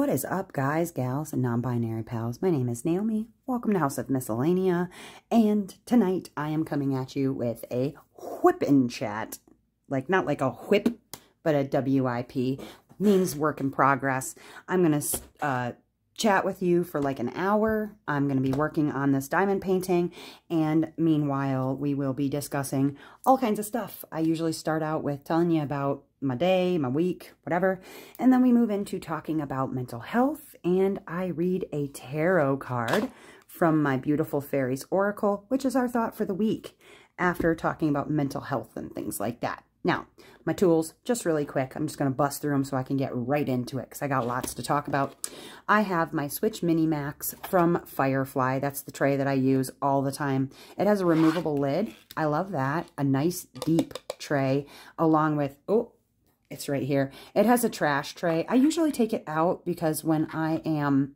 What is up, guys, gals, and non-binary pals? My name is Naomi. Welcome to House of Miscellania. And tonight I am coming at you with a whippin' chat. Like, not like a whip, but a WIP. Means work in progress. I'm going to chat with you for like an hour. I'm going to be working on this diamond painting. And meanwhile, we will be discussing all kinds of stuff. I usually start out with telling you about my day, my week, whatever. And then we move into talking about mental health. And I read a tarot card from my Beautiful Fairies Oracle, which is our thought for the week after talking about mental health and things like that. Now, my tools, just really quick. I'm just going to bust through them so I can get right into it because I got lots to talk about. I have my Switch Mini Max from Firefly. That's the tray that I use all the time. It has a removable lid. I love that. A nice deep tray along with, oh, it's right here. It has a trash tray. I usually take it out because when I am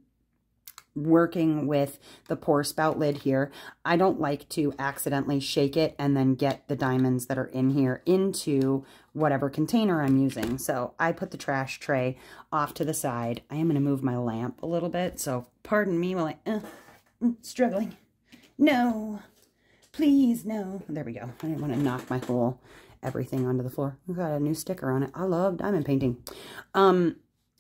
working with the pour spout lid here, I don't like to accidentally shake it and then get the diamonds that are in here into whatever container I'm using. So I put the trash tray off to the side. I am going to move my lamp a little bit, so pardon me while I struggling. No, please, no. There we go. I didn't want to knock my whole everything onto the floor. We've got a new sticker on it. I love diamond painting.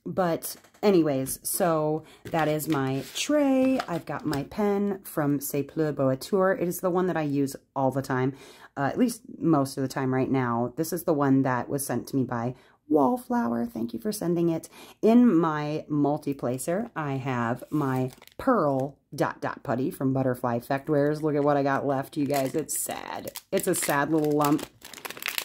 But anyways, so that is my tray. I've got my pen from C'est Plus Beau Tour. It is the one that I use all the time, at least most of the time right now. This is the one that was sent to me by Wallflower. Thank you for sending it. In my multi-placer, I have my Pearl dot putty from Butterfly Effectwares. Look at what I got left, you guys. It's sad. It's a sad little lump,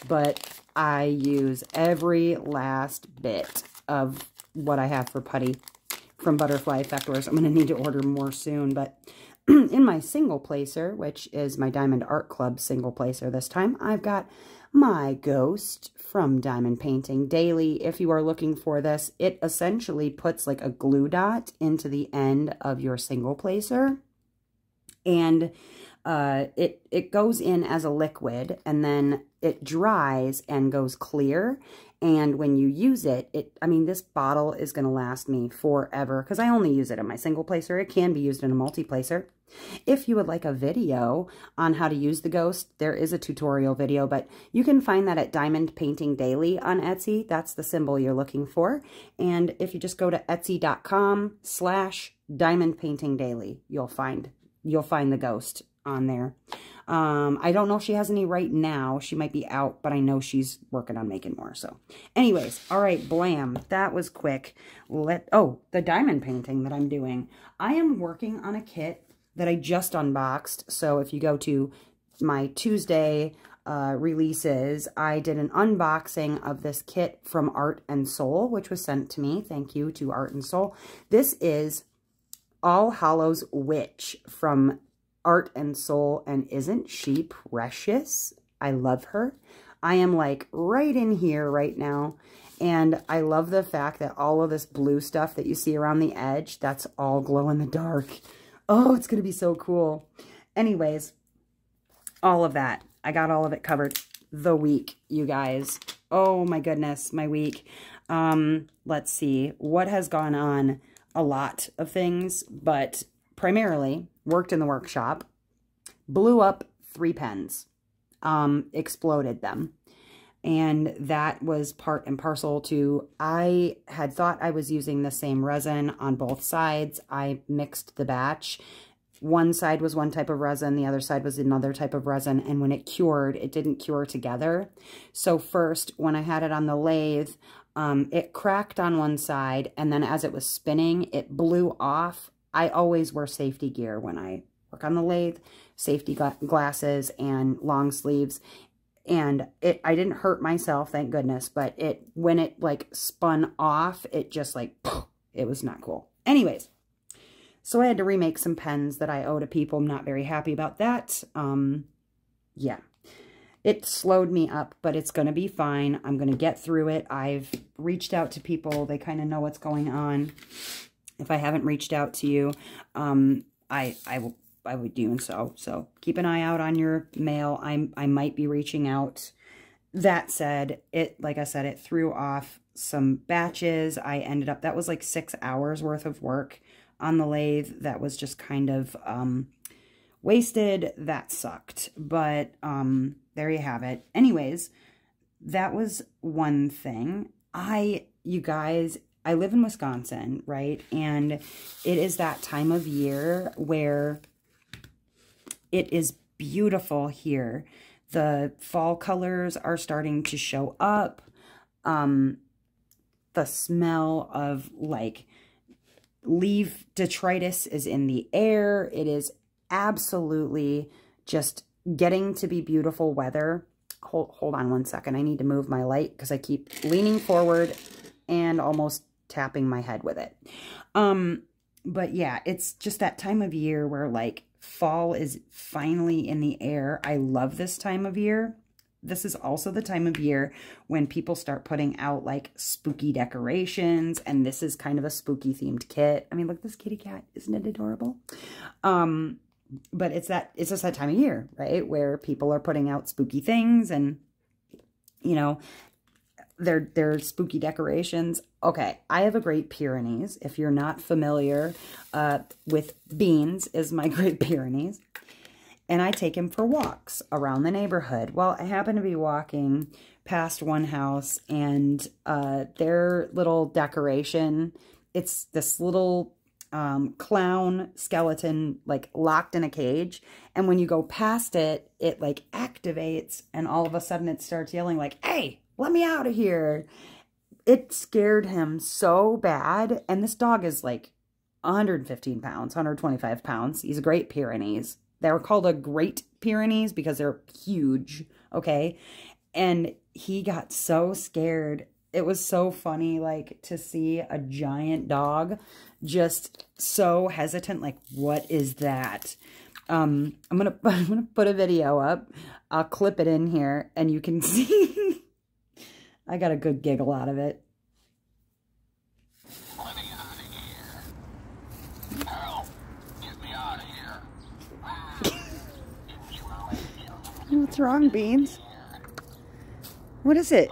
but I use every last bit of what I have for putty from Butterfly Effectwares. I'm going to need to order more soon, but in my single placer, which is my Diamond Art Club single placer this time, I've got my Ghost from Diamond Painting Daily. If you are looking for this, it essentially puts like a glue dot into the end of your single placer, and it goes in as a liquid, and then it dries and goes clear. And when you use it, I mean, this bottle is going to last me forever because I only use it in my single placer. It can be used in a multi-placer. If you would like a video on how to use the Ghost, there is a tutorial video, but you can find that at Diamond Painting Daily on Etsy. That's the symbol you're looking for. And if you just go to etsy.com/diamondpaintingdaily, you'll find the Ghost on there. I don't know if she has any right now. She might be out, but I know she's working on making more. So anyways, all right, blam. That was quick. The diamond painting that I'm doing. I am working on a kit that I just unboxed. So if you go to my Tuesday releases, I did an unboxing of this kit from Art and Soul, which was sent to me. Thank you to Art and Soul. This is All Hallows Witch from Art and Soul, and isn't she precious? I love her. I am like right in here right now, and I love the fact that all of this blue stuff that you see around the edge, that's all glow in the dark. Oh, it's going to be so cool. Anyways, all of that. I got all of it covered. The week, you guys. Oh my goodness, my week. Let's see. What has gone on? A lot of things, but primarily worked in the workshop, blew up 3 pens, exploded them. And that was part and parcel to, I had thought I was using the same resin on both sides. I mixed the batch. One side was one type of resin, the other side was another type of resin, and when it cured, it didn't cure together. So first, when I had it on the lathe, it cracked on one side, and then as it was spinning, it blew off. I always wear safety gear when I work on the lathe, safety glasses and long sleeves. And I didn't hurt myself, thank goodness, but when it like spun off, it just like, it was not cool. Anyways, so I had to remake some pens that I owe to people. I'm not very happy about that. Yeah, it slowed me up, but it's going to be fine. I'm going to get through it. I've reached out to people. They kind of know what's going on. If I haven't reached out to you, I would do so. So keep an eye out on your mail. I might be reaching out. That said, like I said, it threw off some batches. I ended up, that was like 6 hours worth of work on the lathe. That was just kind of wasted. That sucked. But there you have it. Anyways, that was one thing. You guys, I live in Wisconsin, right? And it is that time of year where it is beautiful here. The fall colors are starting to show up. The smell of like leaf detritus is in the air. It is absolutely just getting to be beautiful weather. Hold on one second. I need to move my light because I keep leaning forward and almost tapping my head with it. But yeah, it's just that time of year where like fall is finally in the air. I love this time of year. This is also the time of year when people start putting out like spooky decorations, and this is kind of a spooky themed kit. I mean, look at this kitty cat. Isn't it adorable? But it's just that time of year, right? Where people are putting out spooky things and, you know, they're spooky decorations. Okay, I have a Great Pyrenees. If you're not familiar with Beans, is my Great Pyrenees. And I take him for walks around the neighborhood. Well, I happen to be walking past one house, and their little decoration, it's this little clown skeleton, like locked in a cage. And when you go past it, it like activates, and all of a sudden it starts yelling like, "Hey, let me out of here." It scared him so bad. And this dog is like 115 pounds, 125 pounds. He's a Great Pyrenees. They're called a Great Pyrenees because they're huge, okay? And he got so scared. It was so funny, like, to see a giant dog just so hesitant, like, what is that? I'm gonna put a video up. I'll clip it in here, and you can see. I got a good giggle out of it. Let me out of here. Help! Get me out of here. What's wrong, Beans? What is it?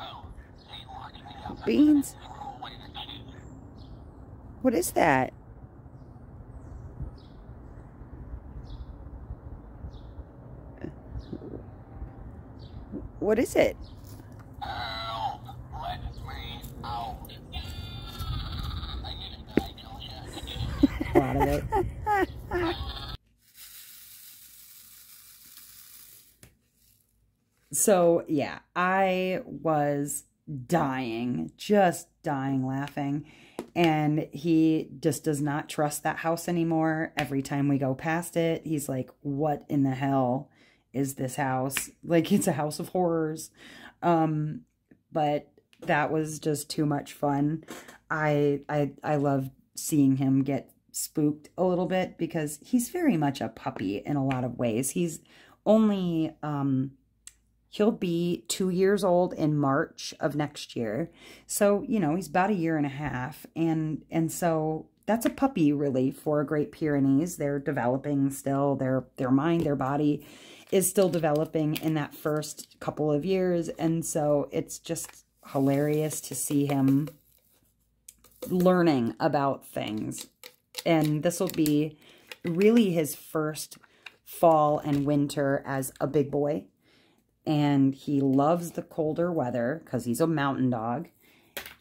Beans? What is that? What is it? Help! Let me out. A lot of it. So, yeah, I was dying, just dying laughing. And he just does not trust that house anymore. Every time we go past it, he's like, what in the hell is this house? Like, it's a house of horrors. But that was just too much fun. I love seeing him get spooked a little bit because he's very much a puppy in a lot of ways. He's only, he'll be 2 years old in March of next year. So, you know, he's about 1.5 years. And so that's a puppy really for a Great Pyrenees. They're developing still. Their mind, their body is still developing in that first couple of years. And so it's just hilarious to see him learning about things. And this will be really his first fall and winter as a big boy. And he loves the colder weather because he's a mountain dog.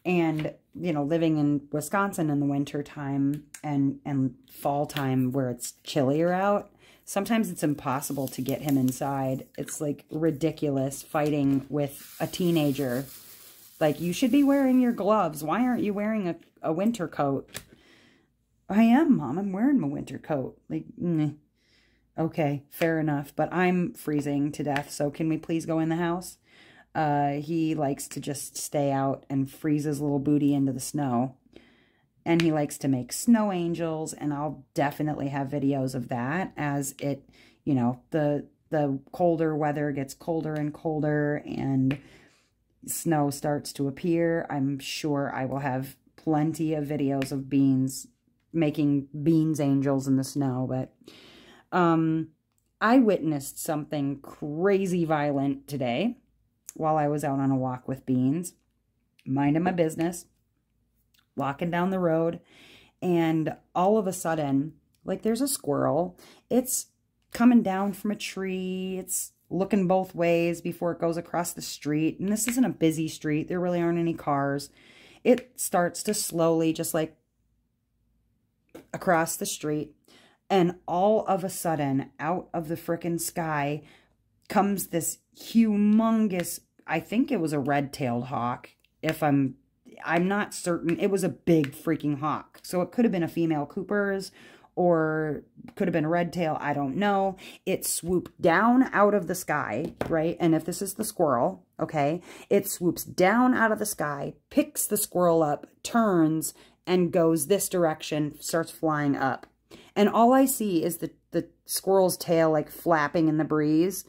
And, you know, living in Wisconsin in the winter time and fall time where it's chillier out, sometimes it's impossible to get him inside. It's like ridiculous fighting with a teenager. Like, you should be wearing your gloves. Why aren't you wearing a winter coat? I am, Mom. I'm wearing my winter coat. Like, okay, fair enough. But I'm freezing to death, so can we please go in the house? He likes to just stay out and freeze his little booty into the snow. And he likes to make snow angels, and I'll definitely have videos of that as it, you know, the colder weather gets colder and colder and snow starts to appear. I'm sure I will have plenty of videos of Beans making Beans angels in the snow. But I witnessed something crazy violent today while I was out on a walk with Beans. minding my business, walking down the road, and all of a sudden, like, there's a squirrel. It's coming down from a tree. It's looking both ways before it goes across the street. And this isn't a busy street. There really aren't any cars. It starts to slowly just like across the street. And all of a sudden, out of the frickin' sky comes this humongous, I think it was a red-tailed hawk. If I'm not certain. It was a big freaking hawk. So it could have been a female Cooper's, or could have been a red tail. I don't know. It swooped down out of the sky, right? And if this is the squirrel, okay, it swoops down out of the sky, picks the squirrel up, turns, and goes this direction, starts flying up. And all I see is the squirrel's tail like flapping in the breeze.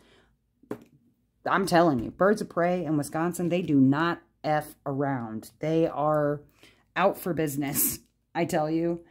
I'm telling you, birds of prey in Wisconsin, they do not F around. They are out for business, I tell you.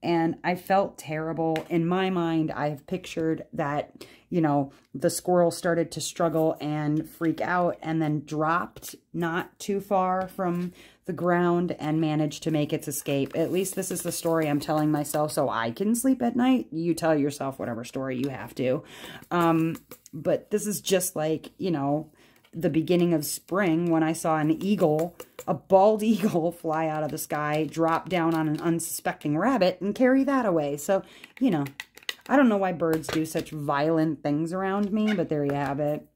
And I felt terrible. In my mind, I have pictured that, you know, the squirrel started to struggle and freak out and then dropped not too far from the ground and managed to make its escape. At least this is the story I'm telling myself so I can sleep at night. You tell yourself whatever story you have to. But this is just like, you know, the beginning of spring when I saw an eagle, a bald eagle, fly out of the sky, drop down on an unsuspecting rabbit, and carry that away. So, you know, I don't know why birds do such violent things around me, but there you have it.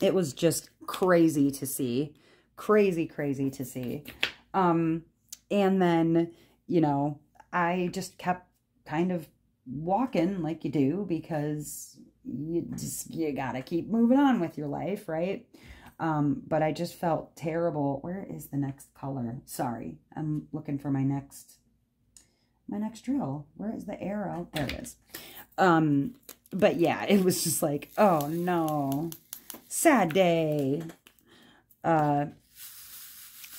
It was just crazy to see. Crazy, crazy to see. And then, you know, I just kept kind of walking like you do, because you gotta keep moving on with your life, right? But I just felt terrible. Where is the next color? Sorry, I'm looking for my next drill. Where is the arrow? There it is. But yeah, it was just like, oh no, sad day.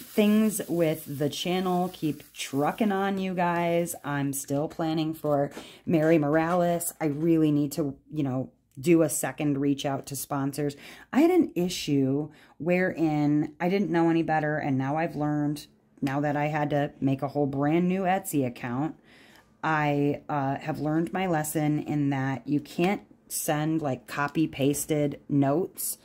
Things with the channel keep trucking on, you guys. I'm still planning for Mary Morales. I really need to, you know, do a second reach out to sponsors. I had an issue wherein I didn't know any better, and now I've learned, now that I had to make a whole brand new Etsy account, I have learned my lesson in that you can't send like copy-pasted notes.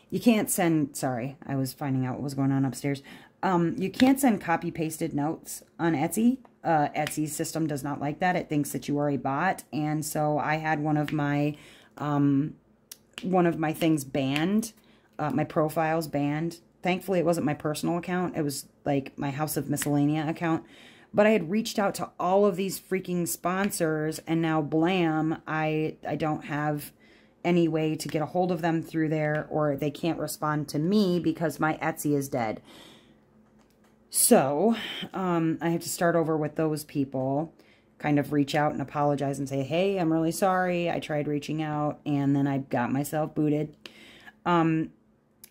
You can't send, sorry, I was finding out what was going on upstairs. You can't send copy-pasted notes on Etsy. Etsy's system does not like that. It thinks that you are a bot. And so I had one of my things banned, my profiles banned. Thankfully, it wasn't my personal account. It was like my House of Miscellania account. But I had reached out to all of these freaking sponsors, and now blam, I don't have any way to get a hold of them through there, or they can't respond to me because my Etsy is dead. So, I have to start over with those people, kind of reach out and apologize and say, hey, I'm really sorry. I tried reaching out, and then I got myself booted.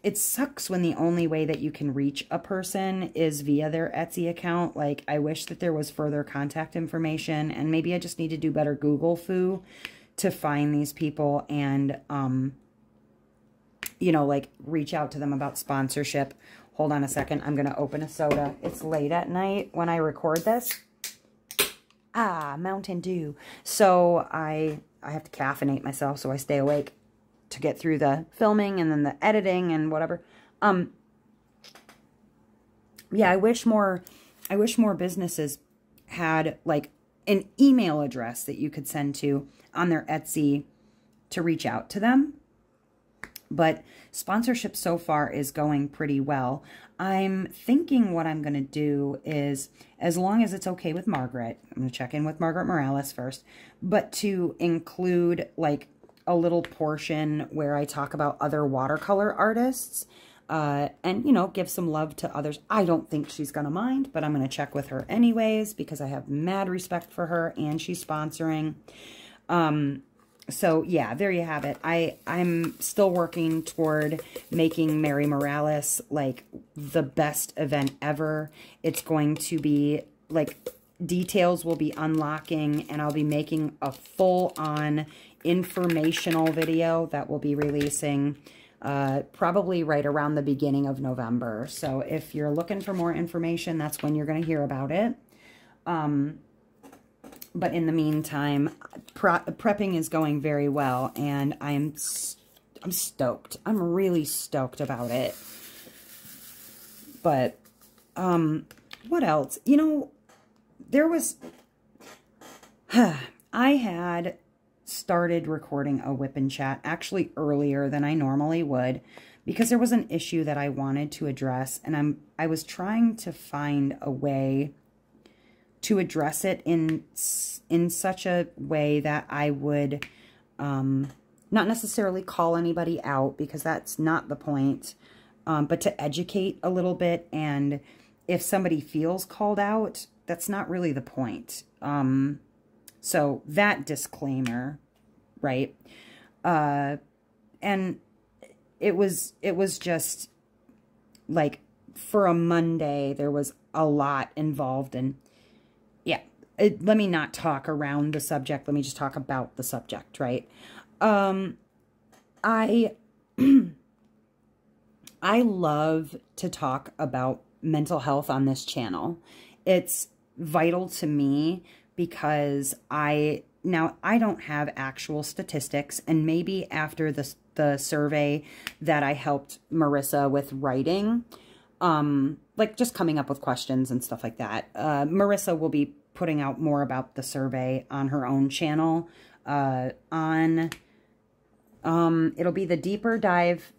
It sucks when the only way that you can reach a person is via their Etsy account. Like, I wish that there was further contact information, and maybe I just need to do better Google foo to find these people and, you know, like, reach out to them about sponsorship. Hold on a second. I'm going to open a soda. It's late at night when I record this. Ah, Mountain Dew. So I have to caffeinate myself so I stay awake to get through the filming and then the editing and whatever. Yeah, I wish more businesses had like an email address that you could send to on their Etsy to reach out to them. But sponsorship so far is going pretty well. I'm thinking what I'm going to do is, as long as it's okay with Margaret, I'm going to check in with Margaret Morales first, but to include like a little portion where I talk about other watercolor artists, and, you know, give some love to others. I don't think she's going to mind, but I'm going to check with her anyways because I have mad respect for her and she's sponsoring. So yeah, there you have it. I'm still working toward making Mary Morales like the best event ever. It's going to be like, details will be unlocking, and I'll be making a full-on informational video that will be releasing probably right around the beginning of November. So if you're looking for more information, that's when you're going to hear about it. But in the meantime, prepping is going very well, and I'm stoked. I'm really stoked about it. But, what else? You know, there was, I had started recording a WIP and chat actually earlier than I normally would, because there was an issue that I wanted to address, and I was trying to find a way to address it in such a way that I would not necessarily call anybody out, because that's not the point, but to educate a little bit. And if somebody feels called out, that's not really the point. So that disclaimer, right? And it was just like, for a Monday, there was a lot involved, and yeah, let me not talk around the subject. Let me just talk about the subject, right? I love to talk about mental health on this channel. It's vital to me, because I don't have actual statistics, and maybe after the survey that I helped Marissa with writing, like just coming up with questions and stuff like that. Marissa will be putting out more about the survey on her own channel. It'll be the deeper dive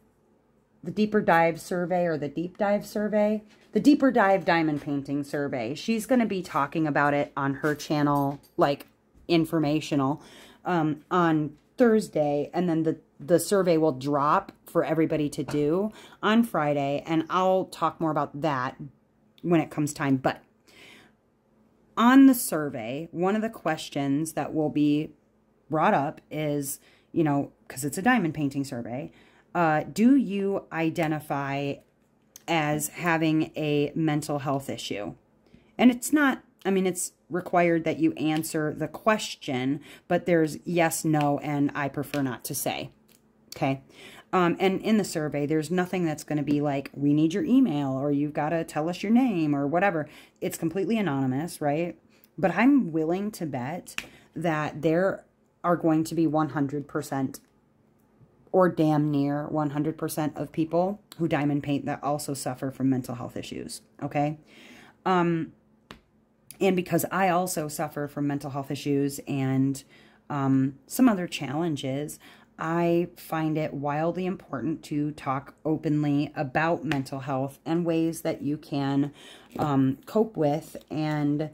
survey, or the deep dive survey, the deeper dive diamond painting survey. She's going to be talking about it on her channel, like informational, on Thursday, and then the survey will drop for everybody to do on Friday, and I'll talk more about that when it comes time. But on the survey, one of the questions that will be brought up is, you know, because it's a diamond painting survey, do you identify as having a mental health issue? And it's not, I mean, it's required that you answer the question, but there's yes, no, and I prefer not to say. Okay. And in the survey, there's nothing that's going to be like, we need your email, or you've got to tell us your name, or whatever. It's completely anonymous, right? But I'm willing to bet that there are going to be 100% or damn near 100% of people who diamond paint that also suffer from mental health issues, okay? And because I also suffer from mental health issues and some other challenges, I find it wildly important to talk openly about mental health and ways that you can cope with and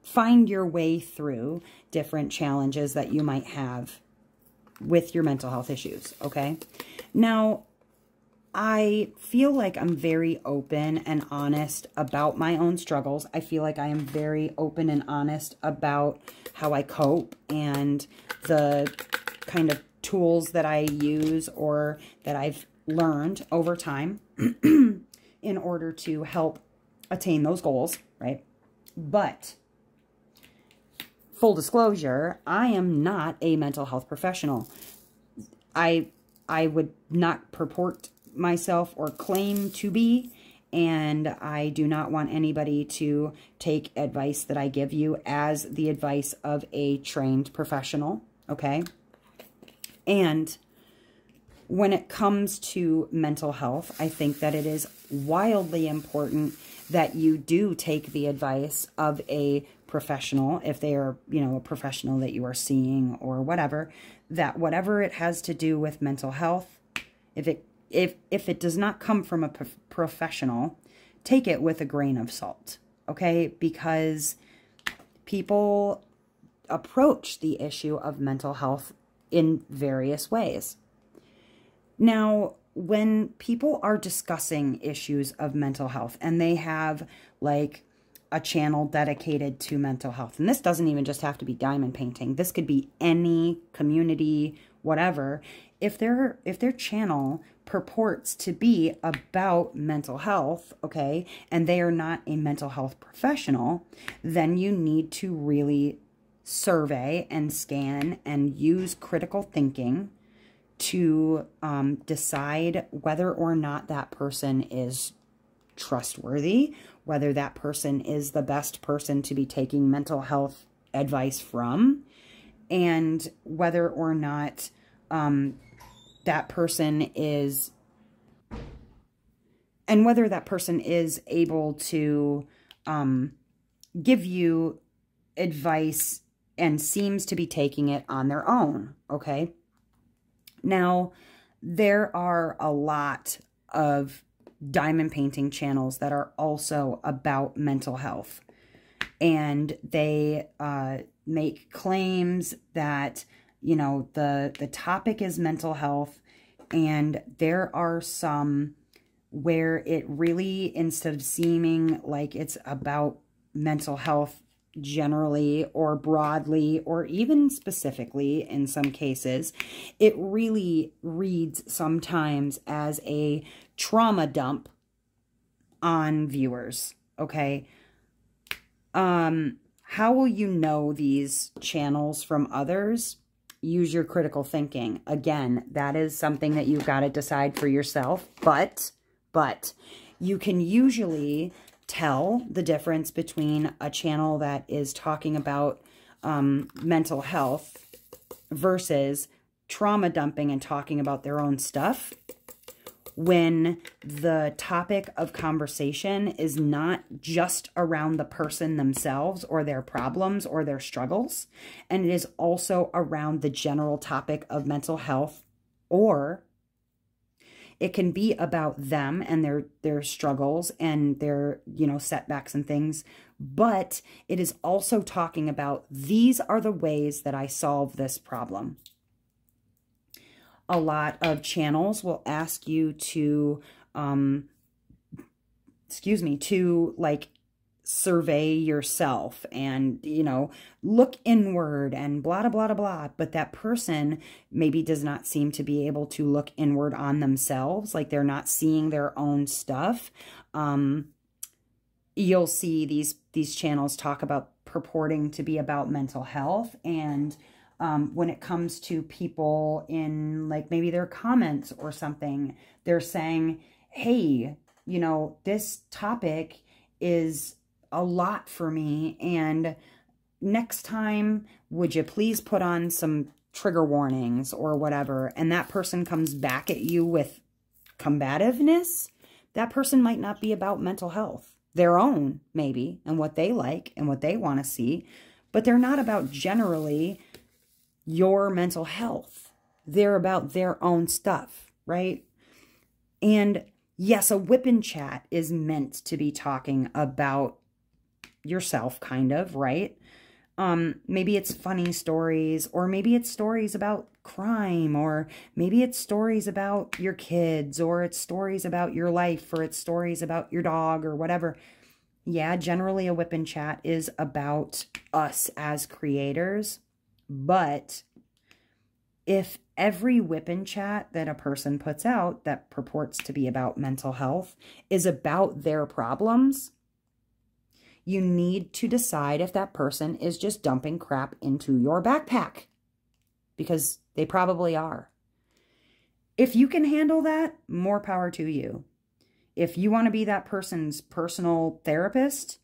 find your way through different challenges that you might have with your mental health issues, okay? Now, I feel like I'm very open and honest about my own struggles. I feel like I am very open and honest about how I cope and the kind of tools that I use or that I've learned over time in order to help attain those goals, right? But full disclosure, I am not a mental health professional. I would not purport myself or claim to be, and I do not want anybody to take advice that I give you as the advice of a trained professional, okay? And when it comes to mental health, I think that it is wildly important that you do take the advice of a professional, if they are, you know, a professional that you are seeing or whatever, that whatever it has to do with mental health, if it does not come from a professional, take it with a grain of salt, okay? Because people approach the issue of mental health in various ways. Now, when people are discussing issues of mental health and they have like a channel dedicated to mental health, and this doesn't even just have to be diamond painting, this could be any community, whatever, if their channel purports to be about mental health, okay, and they are not a mental health professional, then you need to really survey and scan and use critical thinking to decide whether or not that person is trustworthy, whether that person is the best person to be taking mental health advice from, and whether or not that person is able to give you advice and seems to be taking it on their own, okay? Now, there are a lot of diamond painting channels that are also about mental health. And they make claims that, you know, the topic is mental health. And there are some where it really, instead of seeming like it's about mental health generally or broadly or even specifically in some cases, it really reads sometimes as a trauma dump on viewers, okay? How will you know these channels from others? Use your critical thinking. Again, that is something that you've got to decide for yourself, but you can usually tell the difference between a channel that is talking about mental health versus trauma dumping and talking about their own stuff when the topic of conversation is not just around the person themselves or their problems or their struggles, and it is also around the general topic of mental health, or it can be about them and their struggles and their, you know, setbacks and things, but it is also talking about, these are the ways that I solve this problem. A lot of channels will ask you to, to like survey yourself and, you know, look inward and blah, blah, blah, blah. But that person maybe does not seem to be able to look inward on themselves. Like they're not seeing their own stuff. You'll see these channels talk about purporting to be about mental health, and when it comes to people in like maybe their comments or something, they're saying, hey, you know, this topic is a lot for me, and next time, would you please put on some trigger warnings or whatever? And that person comes back at you with combativeness. That person might not be about mental health. Their own, maybe, and what they like and what they want to see, but they're not about generally your mental health. They're about their own stuff, right? And yes, a WIP and chat is meant to be talking about yourself, kind of, right? Maybe it's funny stories, or maybe it's stories about crime, or maybe it's stories about your kids, or it's stories about your life, or it's stories about your dog, or whatever. Yeah, generally a WIP and chat is about us as creators. But if every WIP and chat that a person puts out that purports to be about mental health is about their problems, you need to decide if that person is just dumping crap into your backpack, because they probably are. If you can handle that, more power to you. If you want to be that person's personal therapist,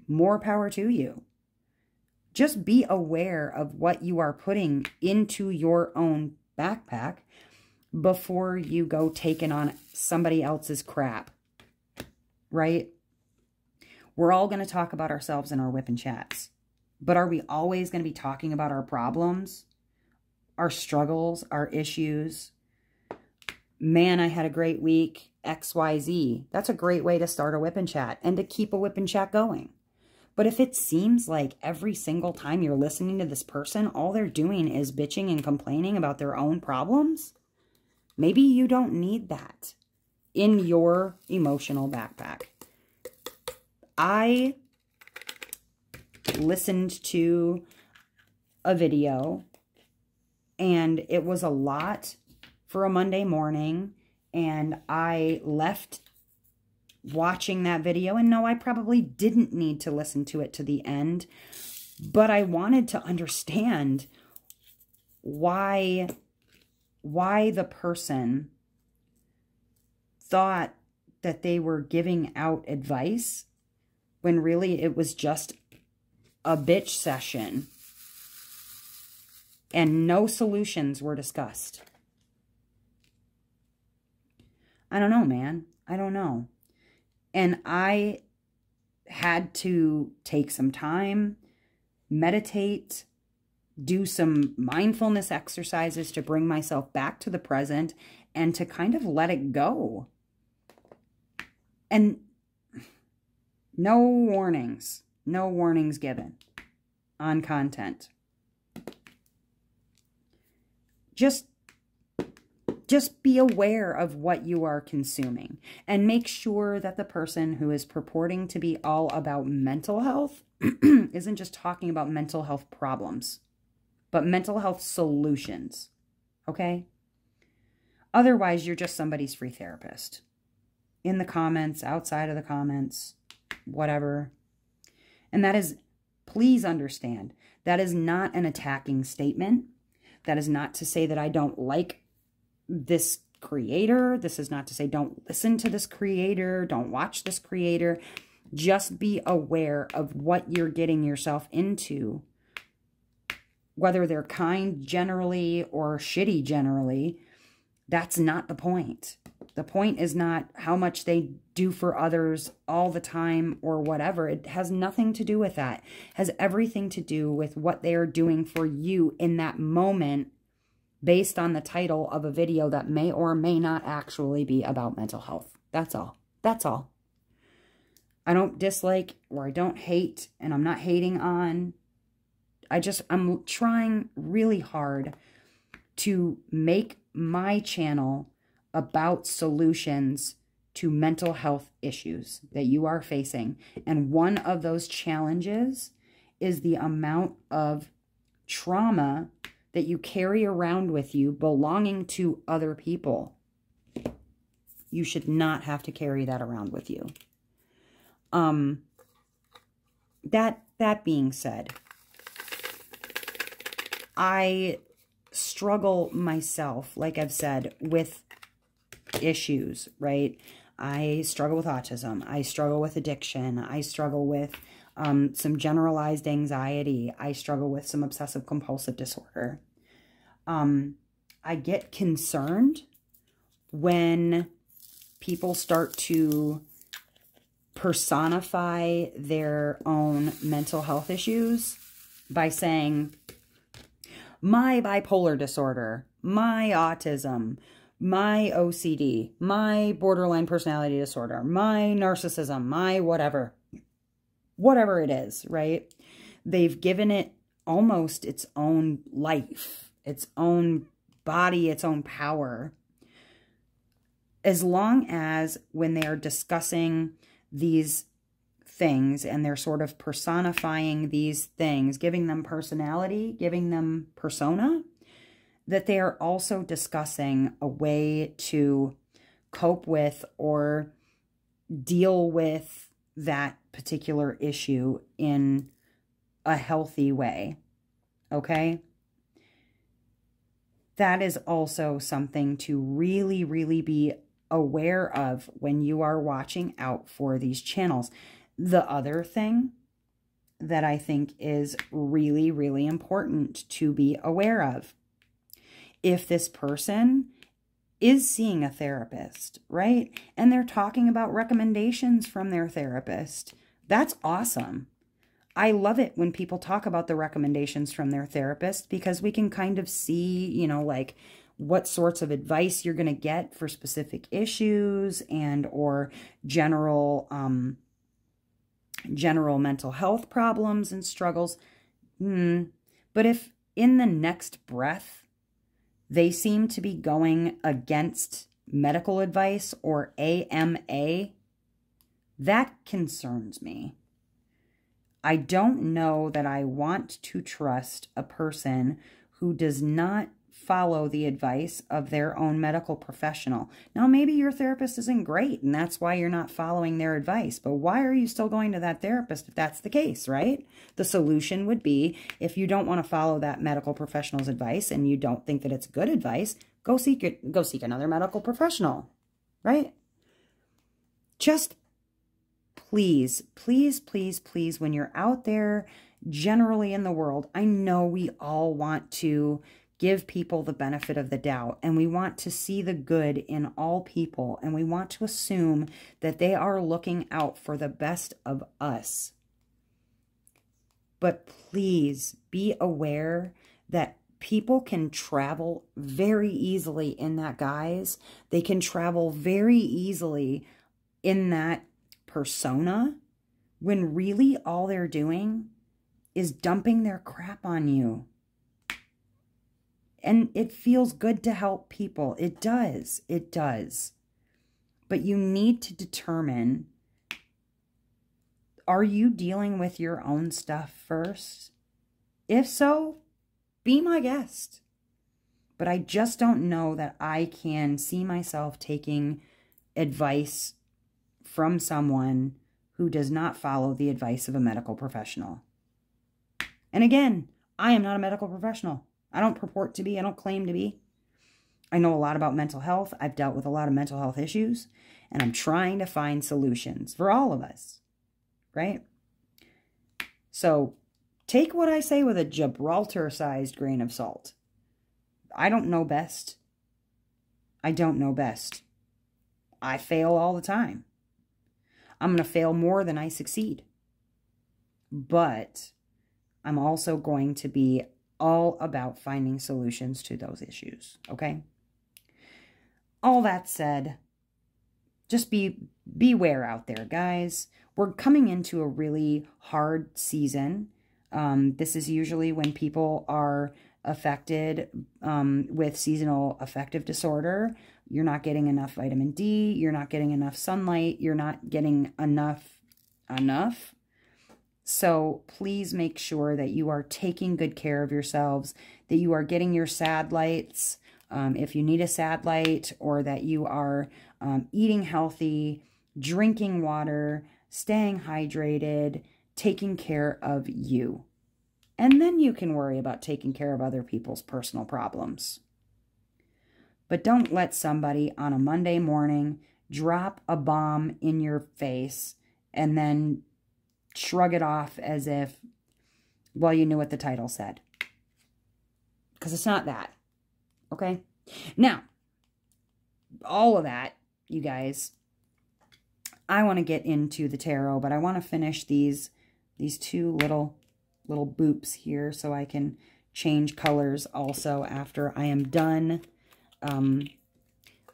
more power to you. Just be aware of what you are putting into your own backpack before you go taking on somebody else's crap, right? We're all going to talk about ourselves in our WIP and chats, but are we always going to be talking about our problems, our struggles, our issues? Man, I had a great week, XYZ. That's a great way to start a WIP and chat and to keep a WIP and chat going. But if it seems like every single time you're listening to this person, all they're doing is bitching and complaining about their own problems, maybe you don't need that in your emotional backpack. I listened to a video, and it was a lot for a Monday morning, and I left watching that video, and no, I probably didn't need to listen to it to the end, but I wanted to understand why why the person thought that they were giving out advice when really it was just a bitch session and no solutions were discussed. I don't know, man. I don't know. And I had to take some time, meditate, do some mindfulness exercises to bring myself back to the present and to kind of let it go. And no warnings given on content. Just be aware of what you are consuming and make sure that the person who is purporting to be all about mental health isn't just talking about mental health problems, but mental health solutions, okay? Otherwise, you're just somebody's free therapist. In the comments, outside of the comments, whatever. And that is, please understand, that is not an attacking statement. That is not to say that I don't like this creator. This is not to say don't listen to this creator, don't watch this creator. Just be aware of what you're getting yourself into. Whether they're kind generally or shitty generally, that's not the point. The point is not how much they do for others all the time or whatever. It has nothing to do with that. It has everything to do with what they are doing for you in that moment, based on the title of a video that may or may not actually be about mental health. That's all. That's all. I don't dislike or I don't hate, and I'm not hating on. I'm trying really hard to make my channel about solutions to mental health issues that you are facing. And one of those challenges is the amount of trauma that you carry around with you belonging to other people. You should not have to carry that around with you. That being said, I struggle myself, like I've said, with issues, right? I struggle with autism. I struggle with addiction. I struggle with some generalized anxiety. I struggle with some obsessive compulsive disorder. I get concerned when people start to personify their own mental health issues by saying, my bipolar disorder, my autism, my OCD, my borderline personality disorder, my narcissism, my whatever it is, right? They've given it almost its own life, its own body, its own power. As long as when they are discussing these things and they're sort of personifying these things, giving them personality, giving them persona, that they are also discussing a way to cope with or deal with that particular issue in a healthy way, okay? That is also something to really, really be aware of when you are watching out for these channels. The other thing that I think is really, really important to be aware of, if this person is seeing a therapist, right? And they're talking about recommendations from their therapist, that's awesome. I love it when people talk about the recommendations from their therapist, because we can kind of see, you know, like what sorts of advice you're going to get for specific issues and or general mental health problems and struggles. But if in the next breath they seem to be going against medical advice or AMA, that concerns me. I don't know that I want to trust a person who does not follow the advice of their own medical professional. Now, maybe your therapist isn't great and that's why you're not following their advice, but why are you still going to that therapist if that's the case, right? The solution would be, if you don't want to follow that medical professional's advice and you don't think that it's good advice, go seek another medical professional, right? Just please, please, please, please, when you're out there generally in the world, I know we all want to give people the benefit of the doubt, and we want to see the good in all people, and we want to assume that they are looking out for the best of us. But please be aware that people can travel very easily in that guise. They can travel very easily in that persona, when really all they're doing is dumping their crap on you. And it feels good to help people. It does. It does. But you need to determine, are you dealing with your own stuff first? If so, be my guest. But I just don't know that I can see myself taking advice from someone who does not follow the advice of a medical professional. And again, I am not a medical professional. I don't purport to be. I don't claim to be. I know a lot about mental health. I've dealt with a lot of mental health issues, and I'm trying to find solutions for all of us, right? So take what I say with a Gibraltar-sized grain of salt. I don't know best. I don't know best. I fail all the time. I'm going to fail more than I succeed. But I'm also going to be all about finding solutions to those issues, okay? All that said, just beware out there, guys. We're coming into a really hard season. This is usually when people are affected with seasonal affective disorder. You're not getting enough vitamin D. You're not getting enough sunlight. You're not getting enough. So please make sure that you are taking good care of yourselves, that you are getting your sad lights, if you need a sad light, or that you are eating healthy, drinking water, staying hydrated, taking care of you. And then you can worry about taking care of other people's personal problems. But don't let somebody on a Monday morning drop a bomb in your face and then shrug it off as if, well, you knew what the title said. Because it's not that. Okay? Now, all of that, you guys, I want to get into the tarot, but I want to finish these two little boops here so I can change colors also after I am done.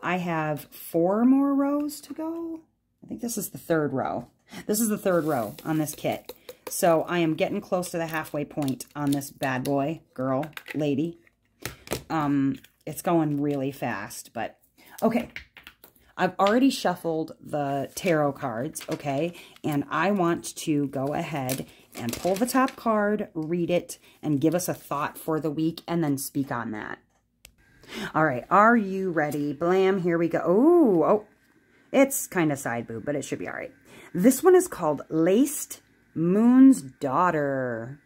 I have 4 more rows to go. I think this is the 3rd row. This is the 3rd row on this kit. So I am getting close to the halfway point on this bad boy, girl, lady. It's going really fast, but okay. I've already shuffled the tarot cards, okay? And I want to go ahead and pull the top card, read it, and give us a thought for the week, and then speak on that. All right, are you ready? Blam, here we go. Ooh, oh, it's kind of side boob, but it should be all right. This one is called Laced Moon's Daughter.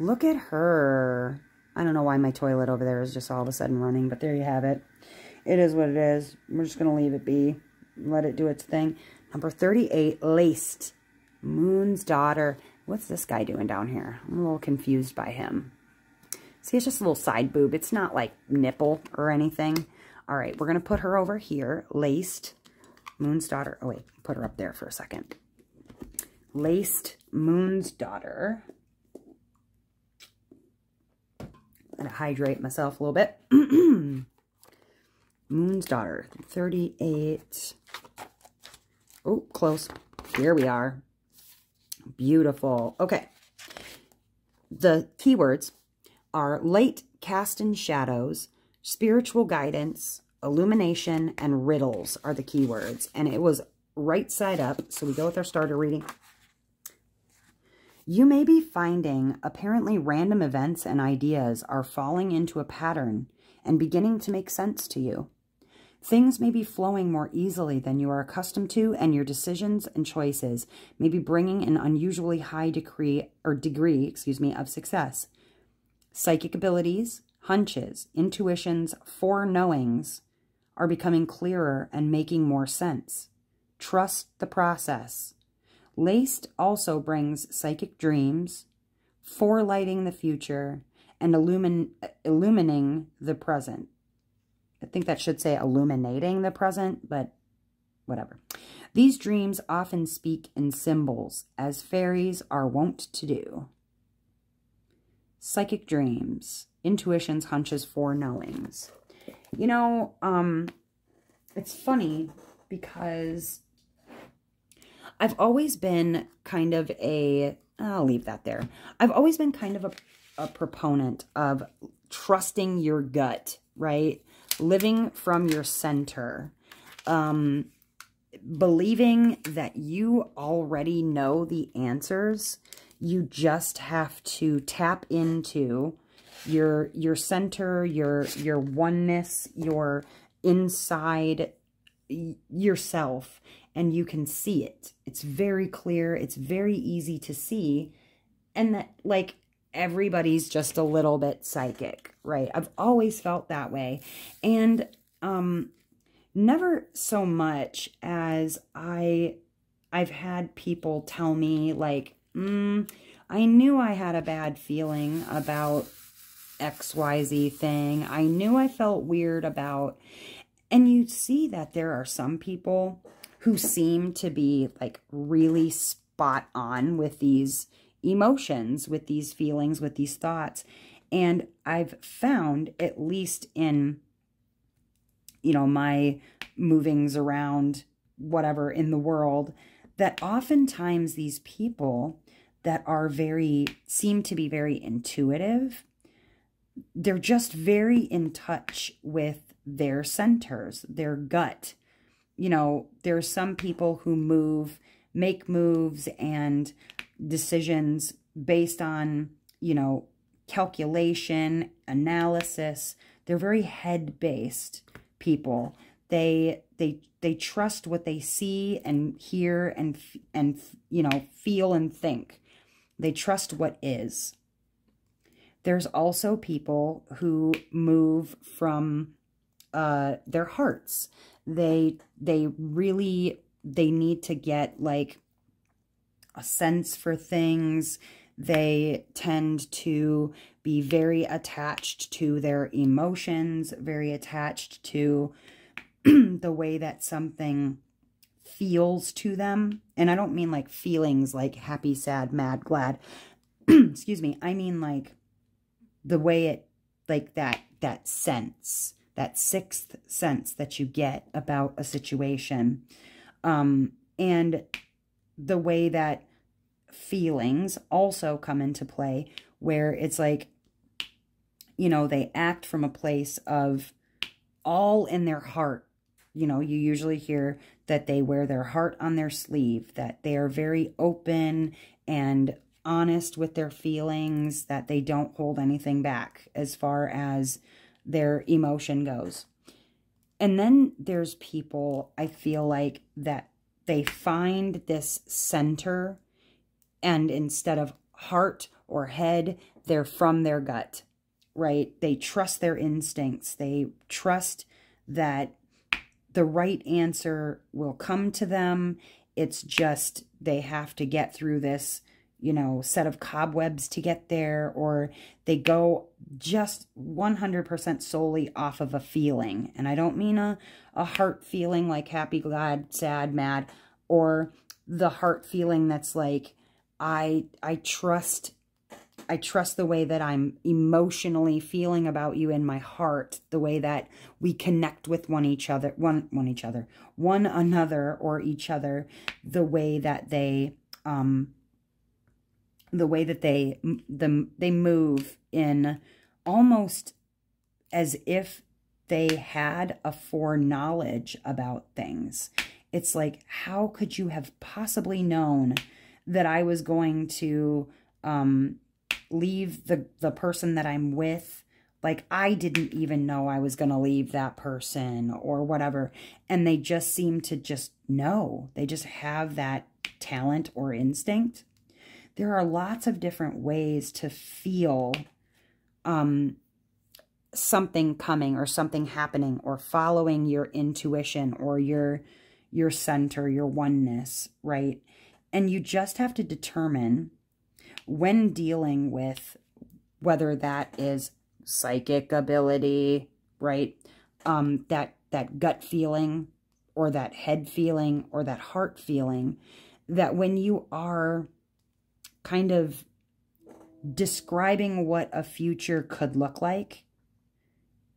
Look at her. I don't know why my toilet over there is just all of a sudden running, but there you have it. It is what it is. We're just going to leave it be. Let it do its thing. Number 38, Laced Moon's Daughter. What's this guy doing down here? I'm a little confused by him. See, it's just a little side boob. It's not like nipple or anything. All right, we're going to put her over here. Laced Moon's Daughter. Oh, wait. Put her up there for a second. Laced Moon's Daughter. I'm going to hydrate myself a little bit. Moon's Daughter. 38. Oh, close. Here we are. Beautiful. Okay. The keywords are light cast in shadows, spiritual guidance, illumination, and riddles are the keywords. And it was right side up. So we go with our starter reading. You may be finding apparently random events and ideas are falling into a pattern and beginning to make sense to you. Things may be flowing more easily than you are accustomed to, and your decisions and choices may be bringing an unusually high degree of success. Psychic abilities, hunches, intuitions, foreknowings are becoming clearer and making more sense. Trust the process. Laced also brings psychic dreams, forelighting the future, and illumining the present. I think that should say illuminating the present, but whatever. These dreams often speak in symbols, as fairies are wont to do. Psychic dreams, intuitions, hunches, foreknowings. You know, it's funny because I've always been kind of I'll leave that there. I've always been kind of a proponent of trusting your gut, right? Living from your center, believing that you already know the answers. You just have to tap into your center, your oneness, your inside yourself, and you can see it. It's very clear. It's very easy to see. And that, like, everybody's just a little bit psychic, right? I've always felt that way. And never so much as I've had people tell me, like, I knew I had a bad feeling about XYZ thing. I knew I felt weird about... And you see that there are some people who seem to be, like, really spot on with these emotions, with these feelings, with these thoughts. And I've found, at least in, you know, my movings around whatever in the world, that oftentimes these people that are seem to be very intuitive, they're just very in touch with their centers, their gut. You know, there's some people who make moves and decisions based on, you know, calculation, analysis. They're very head-based people. They trust what they see and hear and you know, feel and think. They trust what is. There's also people who move from their hearts. They need to get, like, a sense for things. They tend to be very attached to their emotions, very attached to the way that something feels to them. And I don't mean like feelings like happy, sad, mad, glad. Excuse me. I mean like the way it, like that sense, that sixth sense that you get about a situation. And the way that feelings also come into play, where it's like, you know, they act from a place of all in their heart. You know, you usually hear that they wear their heart on their sleeve, that they are very open and honest with their feelings, that they don't hold anything back as far as their emotion goes. And then there's people, I feel like, that they find this center, and instead of heart or head, they're from their gut, right? They trust their instincts. They trust that the right answer will come to them. It's just they have to get through this, you know, set of cobwebs to get there, or they go just 100% solely off of a feeling. And I don't mean a heart feeling like happy, glad, sad, mad, or the heart feeling that's like, I trust the way that I'm emotionally feeling about you in my heart, the way that we connect with one another or each other, the way that they move in almost as if they had a foreknowledge about things. It's like, how could you have possibly known that I was going to leave the person that I'm with. Like, I didn't even know I was going to leave that person or whatever. And they just seem to just know. They just have that talent or instinct. There are lots of different ways to feel something coming or something happening, or following your intuition or your center, your oneness, right? And you just have to determine when dealing with whether that is psychic ability, right? That gut feeling, or that head feeling, or that heart feeling, that when you are kind of describing what a future could look like,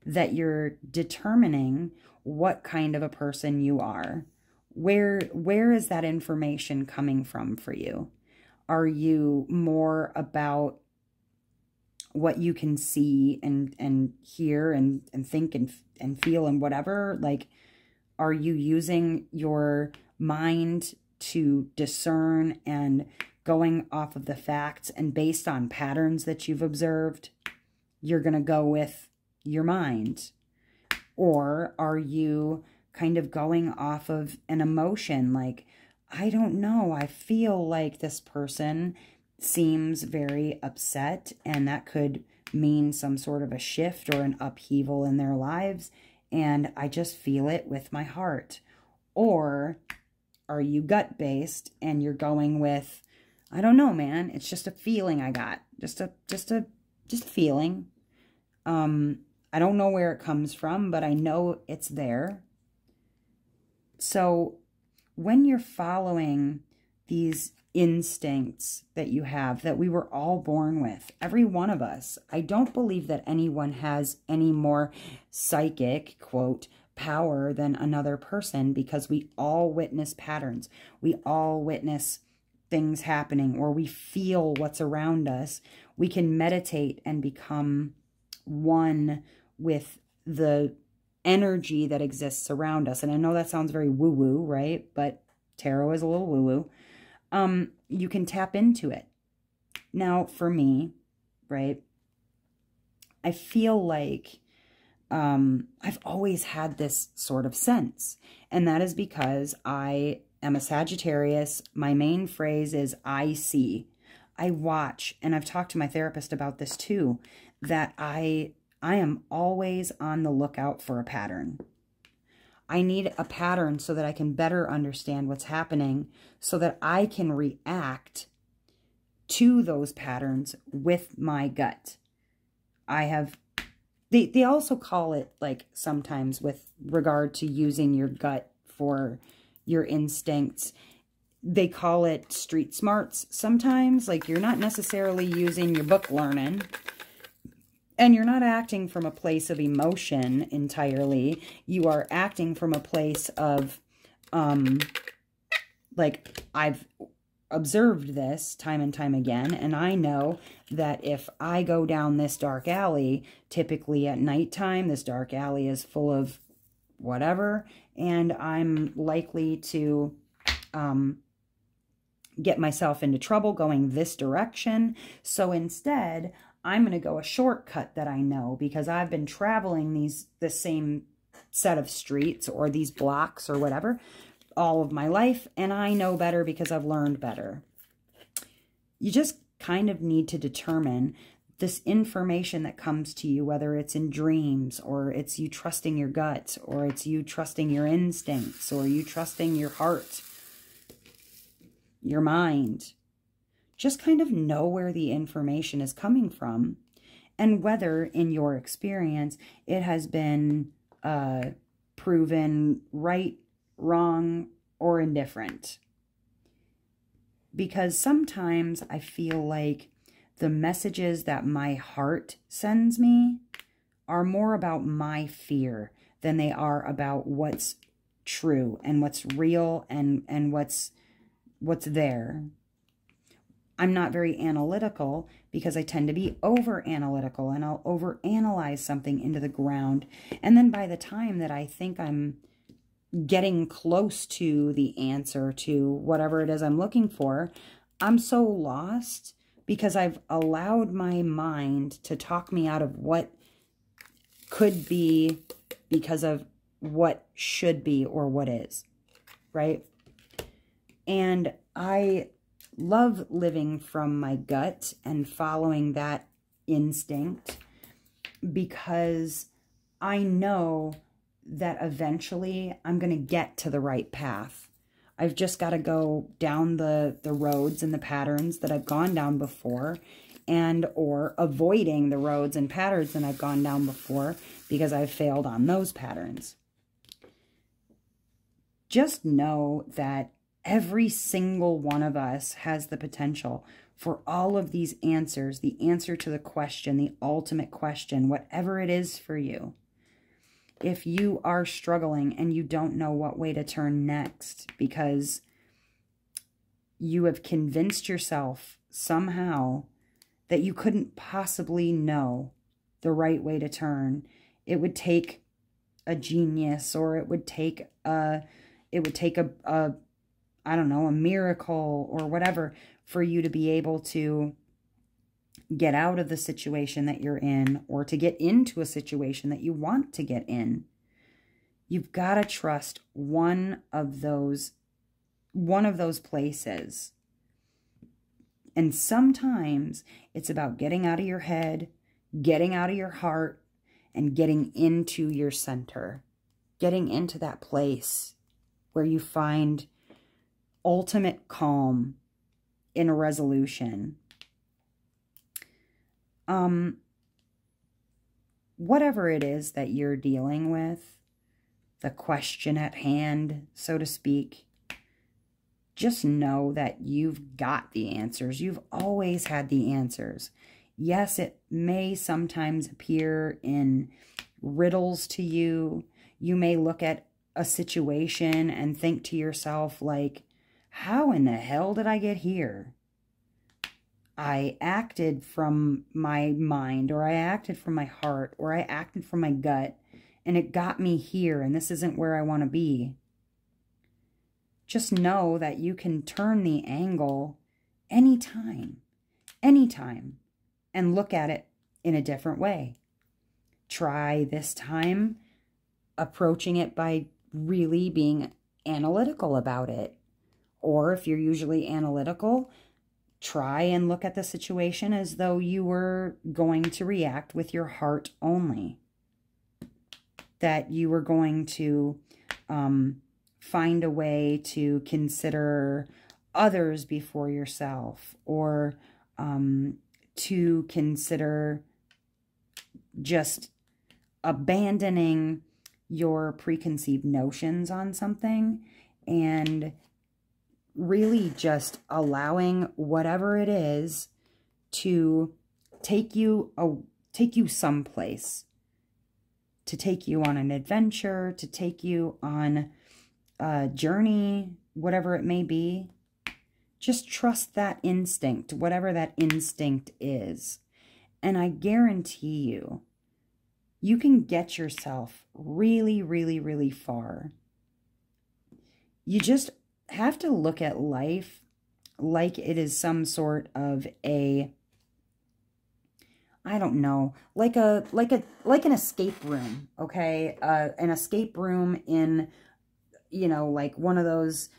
that you're determining what kind of a person you are. Where is that information coming from for you? Are you more about what you can see and hear and think and feel and whatever? Like, are you using your mind to discern and going off of the facts, and based on patterns that you've observed, you're going to go with your mind? Or are you kind of going off of an emotion? Like, I don't know, I feel like this person seems very upset, and that could mean some sort of a shift or an upheaval in their lives, and I just feel it with my heart. Or are you gut-based and you're going with, I don't know, man, it's just a feeling I got, just a feeling. I don't know where it comes from, but I know it's there. So when you're following these instincts that you have, that we were all born with, every one of us, I don't believe that anyone has any more psychic, quote, power than another person, because we all witness patterns. We all witness things happening, or we feel what's around us. We can meditate and become one with the energy that exists around us. And I know that sounds very woo-woo, right? But tarot is a little woo-woo. You can tap into it. Now, for me, right, I feel like I've always had this sort of sense. And that is because I am a Sagittarius. My main phrase is I see. I watch. And I've talked to my therapist about this too, that I am always on the lookout for a pattern. I need a pattern so that I can better understand what's happening, so that I can react to those patterns with my gut. They also call it, like, sometimes with regard to using your gut for your instincts, they call it street smarts sometimes. Like, you're not necessarily using your book learning, and you're not acting from a place of emotion entirely. You are acting from a place of, like, I've observed this time and time again, and I know that if I go down this dark alley, typically at nighttime, this dark alley is full of whatever, and I'm likely to get myself into trouble going this direction. So instead, I'm going to go a shortcut that I know, because I've been traveling the same set of streets or these blocks or whatever all of my life, and I know better because I've learned better. You just kind of need to determine this information that comes to you, whether it's in dreams, or it's you trusting your gut, or it's you trusting your instincts, or you trusting your heart, your mind. Just kind of know where the information is coming from, and whether, in your experience, it has been proven right, wrong, or indifferent. Because sometimes I feel like the messages that my heart sends me are more about my fear than they are about what's true and what's real and what's there. I'm not very analytical because I tend to be over-analytical, and I'll over-analyze something into the ground. And then by the time that I think I'm getting close to the answer to whatever it is I'm looking for, I'm so lost because I've allowed my mind to talk me out of what could be because of what should be or what is, right? And I love living from my gut and following that instinct because I know that eventually I'm going to get to the right path. I've just got to go down the roads and the patterns that I've gone down before, and or avoiding the roads and patterns that I've gone down before because I've failed on those patterns. Just know that every single one of us has the potential for all of these answers, the answer to the question, the ultimate question, whatever it is for you. If you are struggling and you don't know what way to turn next because you have convinced yourself somehow that you couldn't possibly know the right way to turn, it would take a genius, or it would take a I don't know, a miracle or whatever for you to be able to get out of the situation that you're in, or to get into a situation that you want to get in. You've got to trust one of those places. And sometimes it's about getting out of your head, getting out of your heart, and getting into your center. Getting into that place where you find ultimate calm in a resolution. Whatever it is that you're dealing with, the question at hand, so to speak, just know that you've got the answers. You've always had the answers. Yes, it may sometimes appear in riddles to you. You may look at a situation and think to yourself, like, how in the hell did I get here? I acted from my mind, or I acted from my heart, or I acted from my gut, and it got me here, and this isn't where I want to be. Just know that you can turn the angle anytime, and look at it in a different way. Try this time approaching it by really being analytical about it. Or if you're usually analytical, try and look at the situation as though you were going to react with your heart only. That you were going to find a way to consider others before yourself, or to consider just abandoning your preconceived notions on something and really just allowing whatever it is to take you someplace, to take you on an adventure, to take you on a journey, whatever it may be. Just trust that instinct, whatever that instinct is. And I guarantee you, you can get yourself really, really, really far. You just have to look at life like it is some sort of a, I don't know, like an escape room, okay? An escape room in, you know, like one of those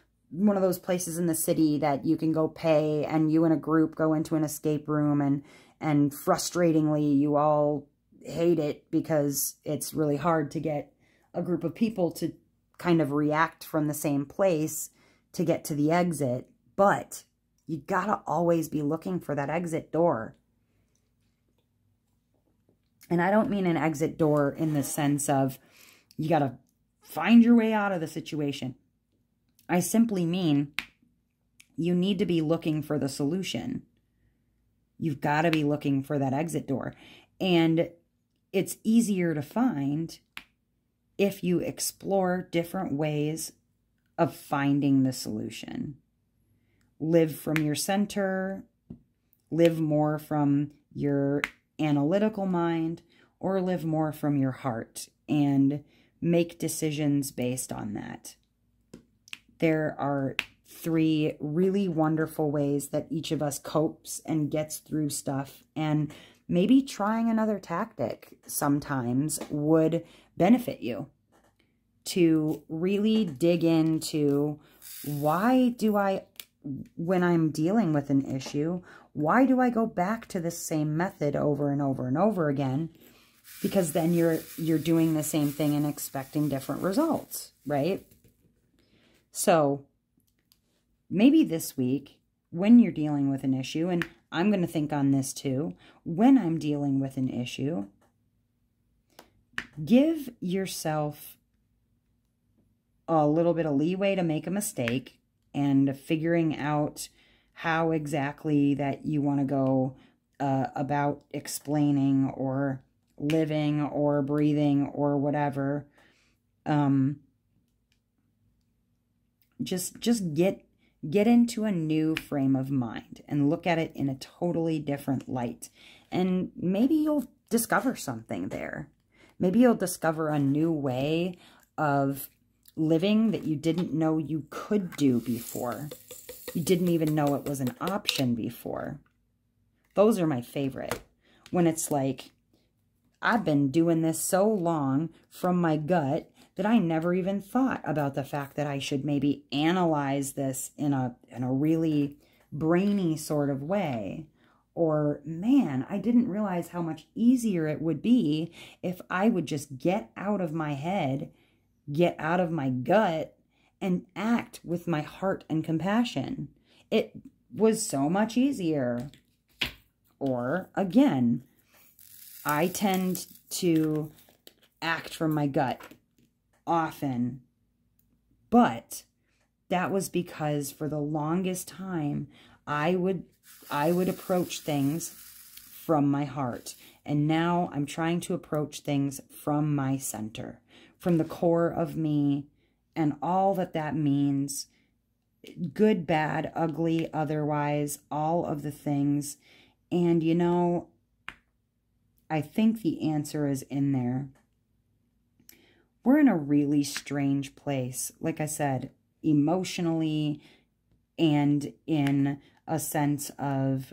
places in the city that you can go pay, and you and a group go into an escape room, and frustratingly you all hate it because it's really hard to get a group of people to kind of react from the same place to get to the exit. But you gotta always be looking for that exit door. And I don't mean an exit door in the sense of you gotta find your way out of the situation. I simply mean you need to be looking for the solution. You've got to be looking for that exit door. And it's easier to find if you explore different ways of finding the solution. Live from your center, live more from your analytical mind, or live more from your heart, and make decisions based on that. There are 3 really wonderful ways that each of us copes and gets through stuff. And maybe trying another tactic sometimes would benefit you, to really dig into, why do I, when I'm dealing with an issue, why do I go back to the same method over and over and over again? Because then you're doing the same thing and expecting different results, right? So maybe this week, when you're dealing with an issue, and I'm going to think on this too, when I'm dealing with an issue, give yourself a little bit of leeway to make a mistake, and figuring out how exactly that you want to go about explaining or living or breathing or whatever. Just get into a new frame of mind and look at it in a totally different light. And maybe you'll discover something there. Maybe you'll discover a new way of living that you didn't know you could do before. You didn't even know it was an option before. Those are my favorite. When it's like, I've been doing this so long from my gut that I never even thought about the fact that I should maybe analyze this in a really brainy sort of way. Or, man, I didn't realize how much easier it would be if I would just get out of my head, get out of my gut, and act with my heart and compassion. It was so much easier. Or, again, I tend to act from my gut often, but that was because for the longest time, I would approach things from my heart. And now I'm trying to approach things from my center, from the core of me, and all that that means, good, bad, ugly, otherwise, all of the things. And, you know, I think the answer is in there. We're in a really strange place, like I said, emotionally, and in a sense of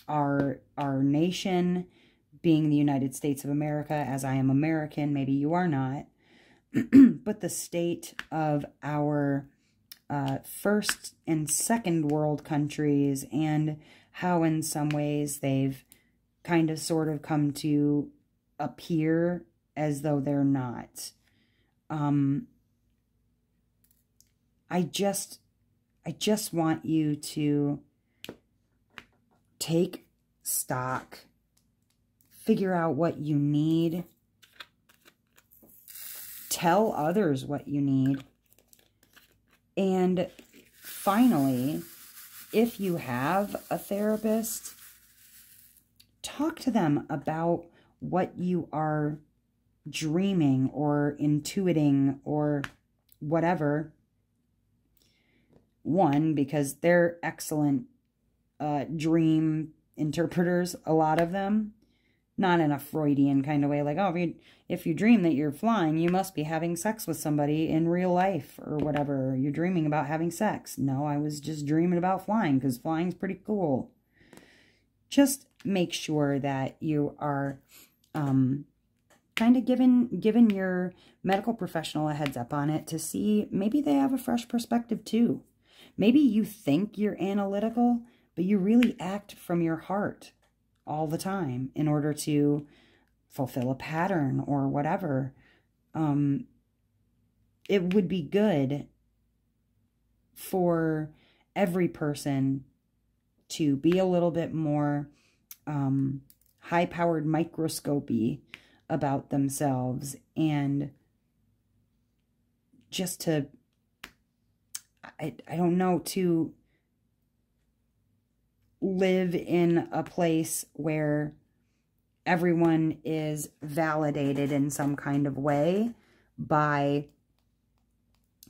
our nation being the United States of America, as I am American, maybe you are not, but the state of our first and second world countries, and how in some ways they've kind of sort of come to appear as though they're not. I just want you to take stock, figure out what you need, tell others what you need, and finally, if you have a therapist, talk to them about what you are dreaming or intuiting or whatever. One, because they're excellent dream interpreters, a lot of them. Not in a Freudian kind of way, like, oh, if you dream that you're flying, you must be having sex with somebody in real life or whatever. You're dreaming about having sex. No, I was just dreaming about flying because flying's pretty cool. Just make sure that you are kind of giving your medical professional a heads up on it, to see maybe they have a fresh perspective too. Maybe you think you're analytical, but you really act from your heart all the time in order to fulfill a pattern or whatever. It would be good for every person to be a little bit more high-powered microscopy about themselves, and just to, I don't know, to live in a place where everyone is validated in some kind of way by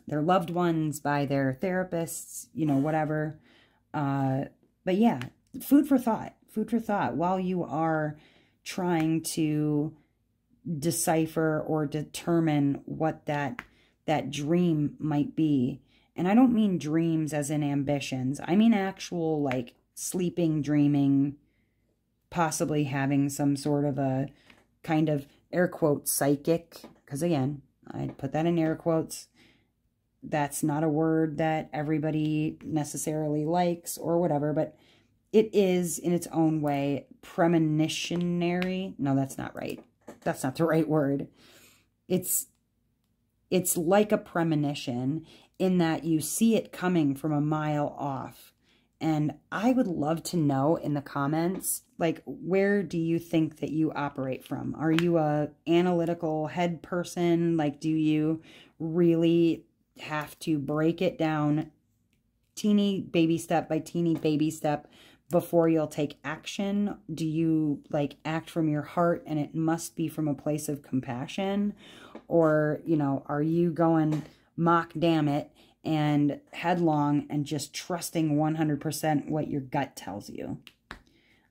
their loved ones, by their therapists, you know, whatever. But yeah, food for thought while you are trying to decipher or determine what that dream might be. And I don't mean dreams as in ambitions. I mean actual, like, sleeping, dreaming, possibly having some sort of a kind of, air quotes, psychic. Because again, I put that in air quotes. That's not a word that everybody necessarily likes or whatever, but it is in its own way premonitionary. No, that's not right. That's not the right word. It's like a premonition in that you see it coming from a mile off. And I would love to know in the comments, like, where do you think that you operate from? Are you a analytical head person? Like, do you really have to break it down teeny baby step by teeny baby step before you'll take action? Do you, like, act from your heart and it must be from a place of compassion? Or, you know, are you going mock damn it and headlong and just trusting 100% what your gut tells you?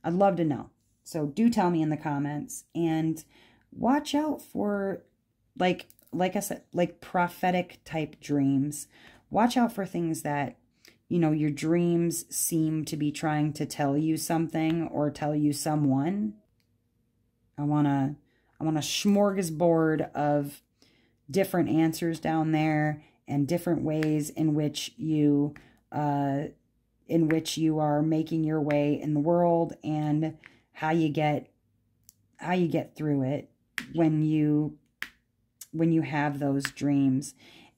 I'd love to know. So do tell me in the comments, and watch out for, like I said, like prophetic type dreams. Watch out for things that, you know, your dreams seem to be trying to tell you something or tell you someone. I want a smorgasbord of different answers down there and different ways in which you are making your way in the world, and how you get through it when you have those dreams.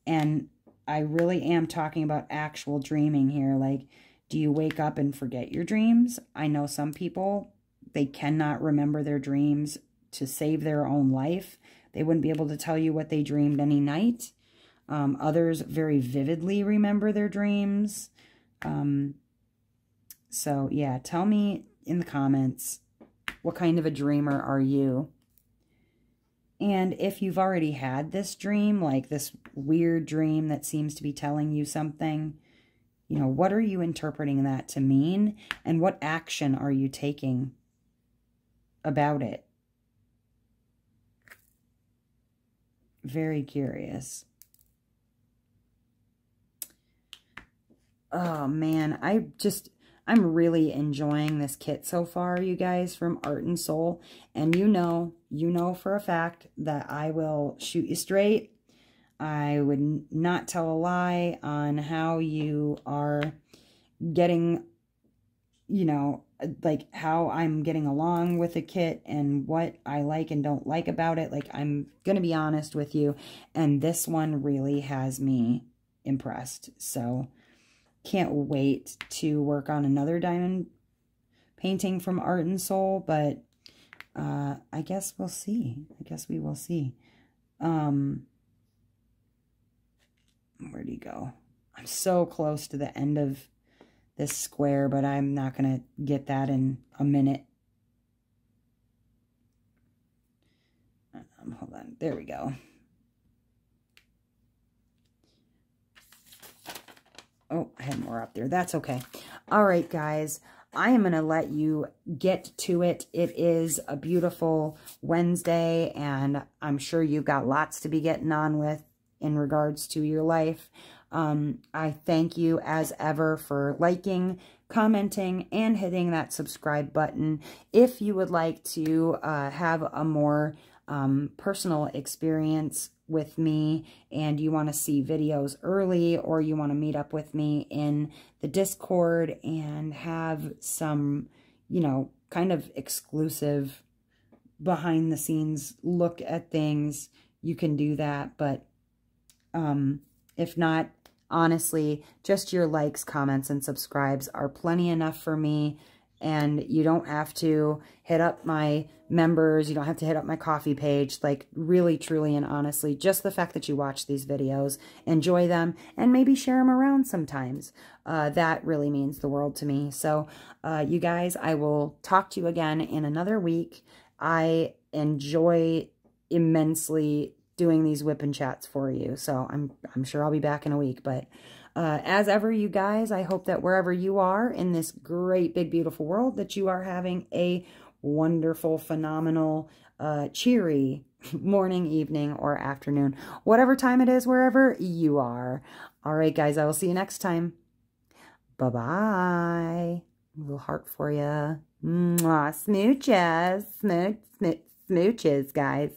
And I really am talking about actual dreaming here. Like, do you wake up and forget your dreams? I know some people, they cannot remember their dreams to save their own life. They wouldn't be able to tell you what they dreamed any night. Others very vividly remember their dreams. So, yeah, tell me in the comments, what kind of a dreamer are you? And if you've already had this dream, like this weird dream that seems to be telling you something, you know, what are you interpreting that to mean? And what action are you taking about it? Very curious. Oh, man, I'm really enjoying this kit so far, you guys, from Art and Soul. And you know for a fact that I will shoot you straight. I would not tell a lie on how you are getting, you know, like how I'm getting along with the kit and what I like and don't like about it. Like, I'm going to be honest with you. And this one really has me impressed. So can't wait to work on another diamond painting from Art and Soul, but I guess we'll see. I guess we will see. Where'd he go? I'm so close to the end of this square, but I'm not going to get that in a minute. Hold on. There we go. Oh, I had more up there. That's okay. All right, guys. I am going to let you get to it. It is a beautiful Wednesday, and I'm sure you've got lots to be getting on with in regards to your life. I thank you, as ever, for liking, commenting, and hitting that subscribe button. If you would like to have a more personal experience with me, and you want to see videos early, or you want to meet up with me in the Discord and have some, you know, kind of exclusive behind the scenes look at things, you can do that. But if not, honestly, just your likes, comments, and subscribes are plenty enough for me. And you don't have to hit up my members. You don't have to hit up my coffee page. Like, really, truly, and honestly, just the fact that you watch these videos, enjoy them, and maybe share them around sometimes. That really means the world to me. So, you guys, I will talk to you again in another week. I enjoy immensely doing these WIP and chats for you. So, I'm sure I'll be back in a week. But as ever, you guys, I hope that wherever you are in this great, big, beautiful world, that you are having a wonderful, phenomenal, cheery morning, evening, or afternoon, whatever time it is, wherever you are. All right, guys, I will see you next time. Bye-bye. Little heart for you. Mwah, smooches. Smooches, guys.